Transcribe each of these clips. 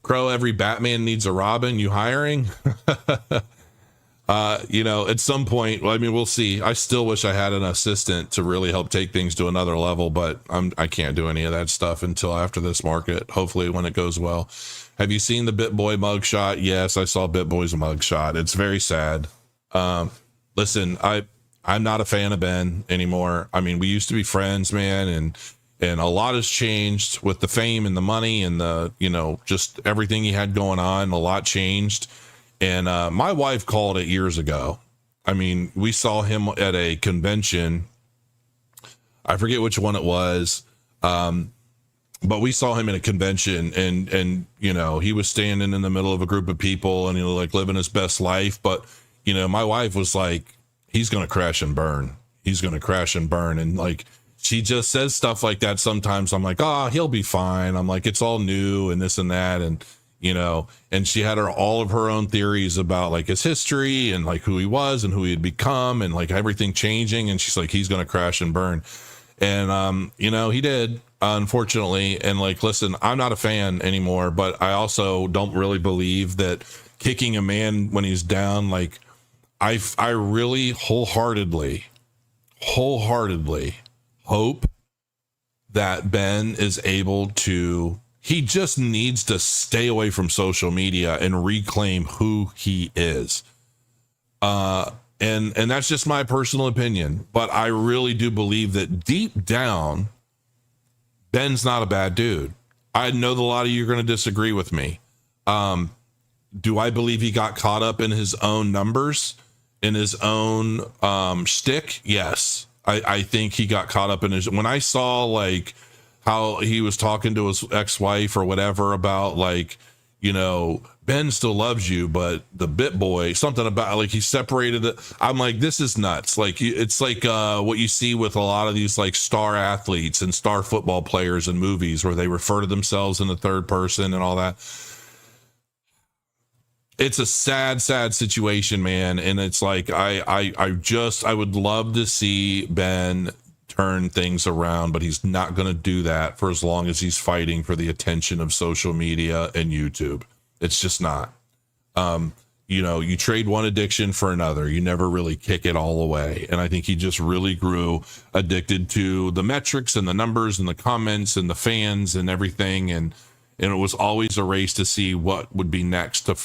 Crow, every Batman needs a Robin. You hiring? At some point, well, I mean, we'll see. I still wish I had an assistant to really help take things to another level, but I can't do any of that stuff until after this market, hopefully when it goes well. Have you seen the BitBoy mugshot? Yes, I saw BitBoy's mugshot. It's very sad. Listen, I'm not a fan of Ben anymore. I mean, we used to be friends, man, and a lot has changed with the fame and the money and the, just everything he had going on. A lot changed. And my wife called it years ago. I mean, we saw him at a convention. I forget which one it was. But we saw him at a convention and he was standing in the middle of a group of people and, like living his best life. But, my wife was like, he's going to crash and burn. He's going to crash and burn. And like, she just says stuff like that. Sometimes I'm like, he'll be fine. I'm like, it's all new and this and that. And, and she had all of her own theories about like his history and like who he was and who he had become and like everything changing. And she's like, he's going to crash and burn. And, he did, unfortunately. And like, listen, I'm not a fan anymore, but I also don't really believe that kicking a man when he's down, like I really wholeheartedly hope that Ben is able to, he just needs to stay away from social media and reclaim who he is. And that's just my personal opinion, but I really do believe that deep down, Ben's not a bad dude. I know that a lot of you are going to disagree with me. Do I believe he got caught up in his own numbers, in his own shtick? Yes. I think he got caught up in his, when I saw like how he was talking to his ex-wife or whatever about like, Ben still loves you, but the BitBoy, something about like he separated it. I'm like, this is nuts. Like it's like what you see with a lot of these like star athletes and star football players in movies where they refer to themselves in the third person and all that. It's a sad situation, man. And it's like, I would love to see Ben turn things around, but he's not going to do that for as long as he's fighting for the attention of social media and YouTube. It's just not. You trade one addiction for another. You never really kick it all away. And I think he just really grew addicted to the metrics and the numbers and the comments and the fans and everything. And it was always a race to see what would be next to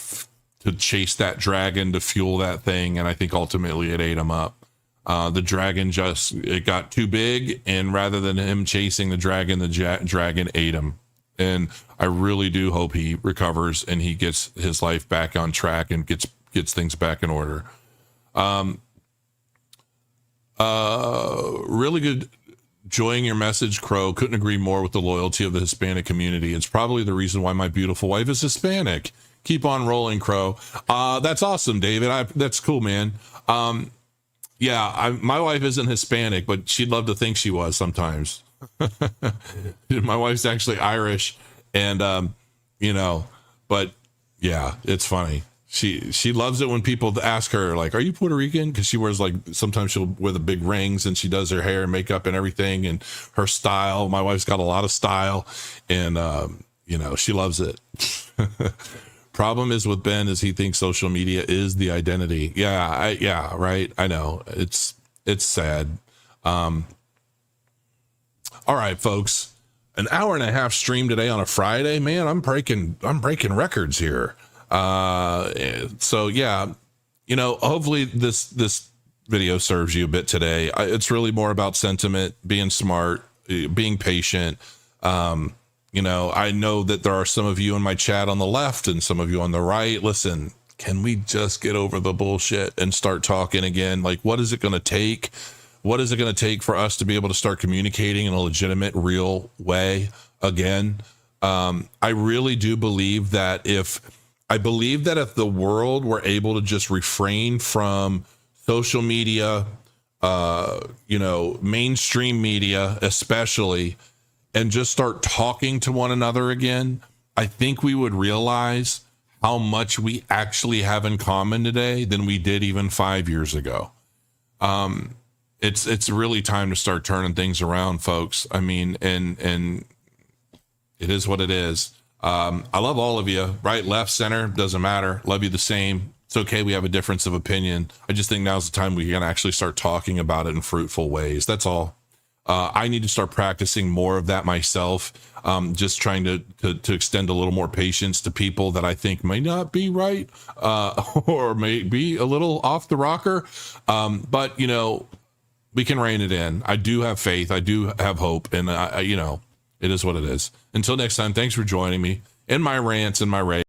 chase that dragon, to fuel that thing. And I think ultimately it ate him up. The dragon it got too big, and rather than him chasing the dragon ate him. And I really do hope he recovers and he gets his life back on track and gets things back in order. Really good. Enjoying your message, Crow. Couldn't agree more with the loyalty of the Hispanic community. It's probably the reason why my beautiful wife is Hispanic. Keep on rolling, Crow. That's awesome, David. That's cool, man. My wife isn't Hispanic, but she'd love to think she was sometimes. My wife's actually Irish, and but yeah, it's funny. She loves it when people ask her like, "Are you Puerto Rican?" Because she wears like, sometimes she'll wear the big rings and she does her hair and makeup and everything, and her style. My wife's got a lot of style, and she loves it. Problem is with Ben is he thinks social media is the identity. Yeah, right. I know it's sad. All right, folks, an hour and a half stream today on a Friday, man. I'm breaking records here. So yeah, hopefully this video serves you a bit today. It's really more about sentiment, being smart, being patient. I know that there are some of you in my chat on the left and some of you on the right. Listen, can we just get over the bullshit and start talking again? Like, what is it going to take? What is it going to take for us to be able to start communicating in a legitimate, real way again? I really do believe that if the world were able to just refrain from social media, mainstream media, especially, and just start talking to one another again, I think we would realize how much we actually have in common today than we did even 5 years ago. It's really time to start turning things around, folks. I mean, and it is what it is. I love all of you, right, left, center, doesn't matter. Love you the same. It's okay. We have a difference of opinion. I just think now's the time we can actually start talking about it in fruitful ways. That's all. I need to start practicing more of that myself. Just trying to extend a little more patience to people that I think may not be right, or may be a little off the rocker. But you know, we can rein it in. I do have faith. I do have hope, and you know, it is what it is. Until next time, thanks for joining me in my rants and my rage.